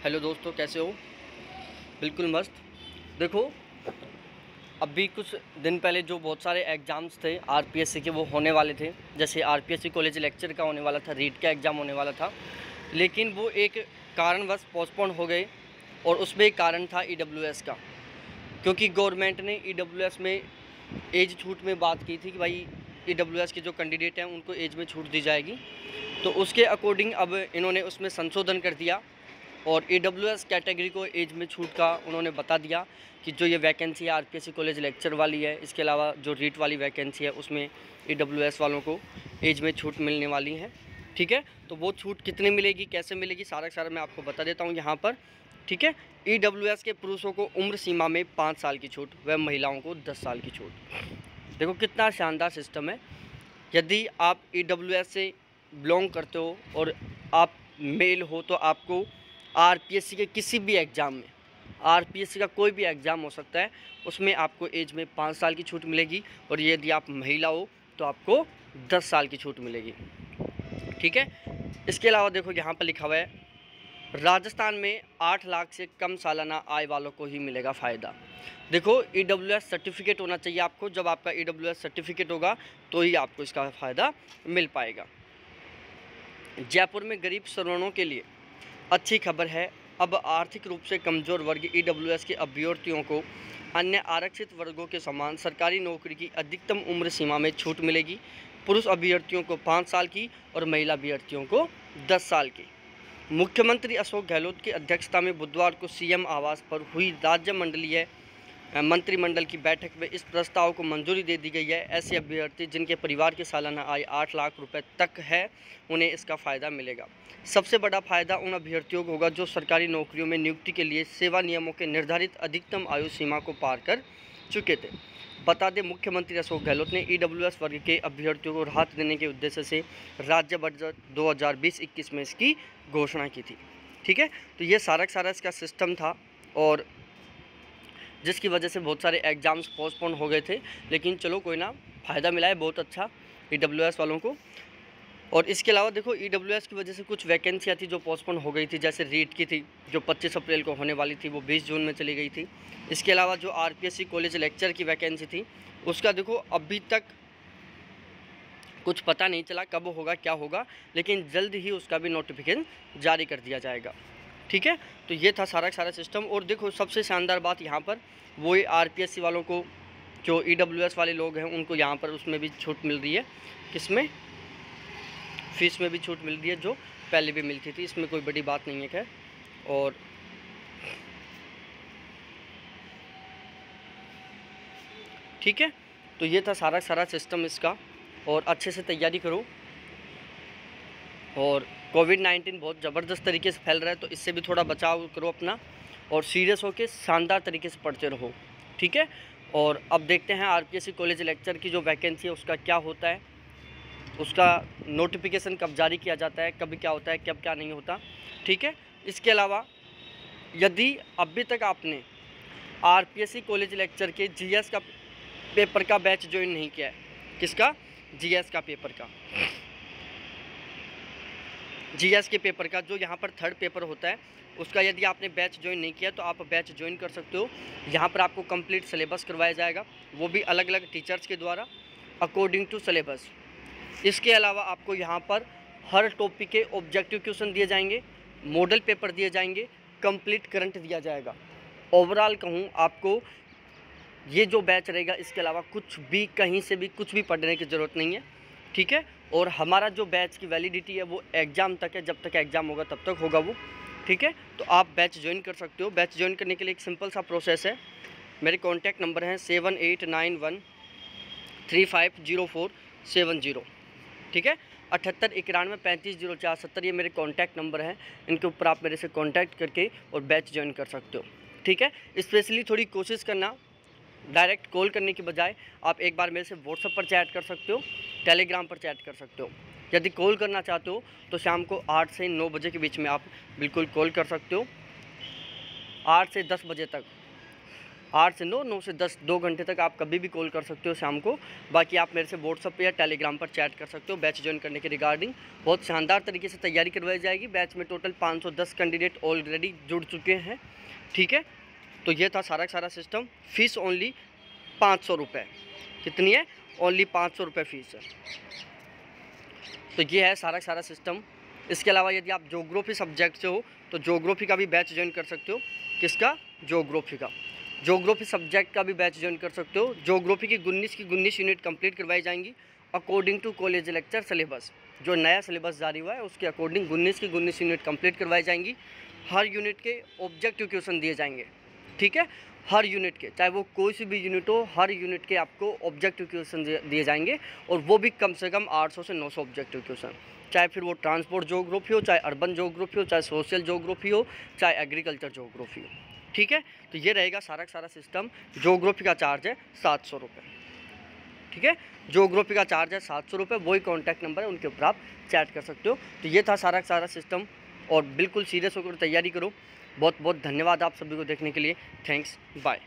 Hello दोस्तों, कैसे हो? बिल्कुल मस्त। देखो, अभी कुछ दिन पहले जो बहुत सारे एग्ज़ाम्स थे आरपीएससी के, वो होने वाले थे। जैसे आरपीएससी कॉलेज लेक्चर का होने वाला था, रीट का एग्ज़ाम होने वाला था, लेकिन वो एक कारणवश पोस्टपोन हो गए। और उसमें एक कारण था ईडब्ल्यूएस का, क्योंकि गवर्नमेंट ने ईडब्ल्यूएस में एज छूट में बात की थी कि भाई ईडब्ल्यूएस के जो कैंडिडेट हैं उनको एज में छूट दी जाएगी। तो उसके अकॉर्डिंग अब इन्होंने उसमें संशोधन कर दिया और ईडब्ल्यूएस कैटेगरी को एज में छूट का उन्होंने बता दिया कि जो ये वैकेंसी है आरपीएससी कॉलेज लेक्चर वाली है, इसके अलावा जो रीट वाली वैकेंसी है उसमें ईडब्ल्यूएस वालों को एज में छूट मिलने वाली है। ठीक है, तो वो छूट कितनी मिलेगी, कैसे मिलेगी, सारा मैं आपको बता देता हूँ यहाँ पर। ठीक है, ईडब्ल्यूएस के पुरुषों को उम्र सीमा में 5 साल की छूट व महिलाओं को 10 साल की छूट। देखो कितना शानदार सिस्टम है। यदि आप ईडब्ल्यूएस से बिलोंग करते हो और आप मेल हो तो आपको आरपीएससी के किसी भी एग्ज़ाम में, आरपीएससी का कोई भी एग्ज़ाम हो सकता है, उसमें आपको एज में 5 साल की छूट मिलेगी। और यदि आप महिला हो तो आपको 10 साल की छूट मिलेगी। ठीक है, इसके अलावा देखो यहाँ पर लिखा हुआ है राजस्थान में 8 लाख से कम सालाना आय वालों को ही मिलेगा फ़ायदा। देखो, ईडब्ल्यूएस सर्टिफिकेट होना चाहिए आपको। जब आपका ईडब्ल्यूएस सर्टिफिकेट होगा तो ही आपको इसका फ़ायदा मिल पाएगा। जयपुर में गरीब श्रवणों के लिए अच्छी खबर है। अब आर्थिक रूप से कमज़ोर वर्ग ईडब्ल्यूएस के अभ्यर्थियों को अन्य आरक्षित वर्गों के समान सरकारी नौकरी की अधिकतम उम्र सीमा में छूट मिलेगी। पुरुष अभ्यर्थियों को 5 साल की और महिला अभ्यर्थियों को 10 साल की। मुख्यमंत्री अशोक गहलोत की अध्यक्षता में बुधवार को सीएम आवास पर हुई राज्य मंडलीय मंत्रिमंडल की बैठक में इस प्रस्ताव को मंजूरी दे दी गई है। ऐसे अभ्यर्थी जिनके परिवार की सालाना आय 8 लाख रुपए तक है, उन्हें इसका फ़ायदा मिलेगा। सबसे बड़ा फ़ायदा उन अभ्यर्थियों को होगा जो सरकारी नौकरियों में नियुक्ति के लिए सेवा नियमों के निर्धारित अधिकतम आयु सीमा को पार कर चुके थे। बता दें, मुख्यमंत्री अशोक गहलोत ने ईडब्ल्यूएस वर्ग के अभ्यर्थियों को राहत देने के उद्देश्य से राज्य बजट 2020-21 में इसकी घोषणा की थी। ठीक है, तो ये सारा इसका सिस्टम था और जिसकी वजह से बहुत सारे एग्ज़ाम्स पोस्टपोन हो गए थे। लेकिन चलो कोई ना, फ़ायदा मिला है बहुत अच्छा ईडब्ल्यूएस वालों को। और इसके अलावा देखो, ईडब्ल्यूएस की वजह से कुछ वैकेंसियाँ थी जो पोस्टपोन हो गई थी। जैसे रीट की थी जो 25 अप्रैल को होने वाली थी, वो 20 जून में चली गई थी। इसके अलावा जो आरपीएससी कॉलेज लेक्चर की वैकेंसी थी, उसका देखो अभी तक कुछ पता नहीं चला कब होगा, क्या होगा, लेकिन जल्द ही उसका भी नोटिफिकेशन जारी कर दिया जाएगा। ठीक है, तो ये था सारा सिस्टम। और देखो, सबसे शानदार बात यहाँ पर वो आरपीएससी वालों को, जो ईडब्ल्यूएस वाले लोग हैं, उनको यहाँ पर उसमें भी छूट मिल रही है। किसमें? फीस में भी छूट मिल रही है, जो पहले भी मिलती थी। इसमें कोई बड़ी बात नहीं है खैर। और ठीक है, तो ये था सारा सिस्टम इसका। और अच्छे से तैयारी करो। और कोविड-19 बहुत ज़बरदस्त तरीके से फैल रहा है, तो इससे भी थोड़ा बचाव करो अपना, और सीरियस होकर शानदार तरीके से पढ़ते रहो। ठीक है, और अब देखते हैं आरपीएससी कॉलेज लेक्चर की जो वैकेंसी है उसका क्या होता है, उसका नोटिफिकेशन कब जारी किया जाता है, कब क्या होता है, कब क्या नहीं होता। ठीक है, इसके अलावा यदि अभी तक आपने आरपीएससी कॉलेज लेक्चर के जीएस का पेपर का बैच ज्वाइन नहीं किया है, किसका? जीएस का पेपर का, जीएस के पेपर का, जो यहाँ पर थर्ड पेपर होता है, उसका यदि आपने बैच ज्वाइन नहीं किया तो आप बैच ज्वाइन कर सकते हो। यहाँ पर आपको कंप्लीट सिलेबस करवाया जाएगा, वो भी अलग अलग टीचर्स के द्वारा अकॉर्डिंग टू सिलेबस। इसके अलावा आपको यहाँ पर हर टॉपिक के ऑब्जेक्टिव क्वेश्चन दिए जाएंगे, मॉडल पेपर दिए जाएंगे, कंप्लीट करंट दिया जाएगा। ओवरऑल कहूँ आपको, ये जो बैच रहेगा, इसके अलावा कुछ भी कहीं से भी कुछ भी पढ़ने की ज़रूरत नहीं है। ठीक है, और हमारा जो बैच की वैलिडिटी है वो एग्ज़ाम तक है, जब तक एग्ज़ाम होगा तब तक होगा वो। ठीक है, तो आप बैच ज्वाइन कर सकते हो। बैच ज्वाइन करने के लिए एक सिंपल सा प्रोसेस है। मेरे कॉन्टैक्ट नंबर हैं 7891350470। ठीक है, 7891350470, ये मेरे कॉन्टैक्ट नंबर हैं। इनके ऊपर आप मेरे से कॉन्टैक्ट करके और बैच ज्वाइन कर सकते हो। ठीक है, स्पेशली थोड़ी कोशिश करना, डायरेक्ट कॉल करने की बजाय आप एक बार मेरे से व्हाट्सएप पर चैट कर सकते हो, टेलीग्राम पर चैट कर सकते हो। यदि कॉल करना चाहते हो तो शाम को 8 से 9 बजे के बीच में आप बिल्कुल कॉल कर सकते हो, 8 से 10 बजे तक। 8 से 9, 9 से 10, 2 घंटे तक आप कभी भी कॉल कर सकते हो शाम को। बाकी आप मेरे से व्हाट्सअप पे या टेलीग्राम पर चैट कर सकते हो बैच ज्वाइन करने के रिगार्डिंग। बहुत शानदार तरीके से तैयारी करवाई जाएगी। बैच में टोटल 510 कैंडिडेट ऑलरेडी जुड़ चुके हैं, ठीक है। तो ये था सारा सारा सिस्टम। फ़ीस ओनली 500 रुपये। कितनी है? ओनली 500 रुपये फ़ीस है। तो ये है सारा सारा सिस्टम। इसके अलावा यदि आप ज्योग्राफी सब्जेक्ट से हो तो ज्योग्राफी का भी बैच ज्वाइन कर सकते हो। किसका? ज्योग्राफी का। ज्योग्राफी सब्जेक्ट का भी बैच ज्वाइन कर सकते हो। ज्योग्राफी की 19 यूनिट कंप्लीट करवाई जाएंगी according to college lecture syllabus. जो नया सिलेबस जारी हुआ है उसके अकॉर्डिंग 19 यूनिट कंप्लीट करवाई जाएंगी। हर यूनिट के ऑब्जेक्टिव क्वेश्चन दिए जाएंगे, ठीक है। हर यूनिट के, चाहे वो कोई सी भी यूनिट हो, हर यूनिट के आपको ऑब्जेक्टिव क्वेश्चन दिए जाएंगे, और वो भी कम से कम 800 से 900 ऑब्जेक्टिव क्वेश्चन। चाहे फिर वो ट्रांसपोर्ट ज्योग्राफी हो, चाहे अर्बन ज्योग्राफी हो, चाहे सोशल ज्योग्राफी हो, चाहे एग्रीकल्चर ज्योग्राफी हो, ठीक है। तो ये रहेगा सारा सारा सिस्टम। ज्योग्राफी का चार्ज है 700 रुपये, ठीक है। ज्योग्राफी का चार्ज है 700 रुपये। वही कॉन्टैक्ट नंबर है, उनके ऊपर आप चैट कर सकते हो। तो ये था सारा सारा सिस्टम, और बिल्कुल सीरियस होकर तैयारी करो। बहुत बहुत धन्यवाद आप सभी को देखने के लिए। Thanks, bye.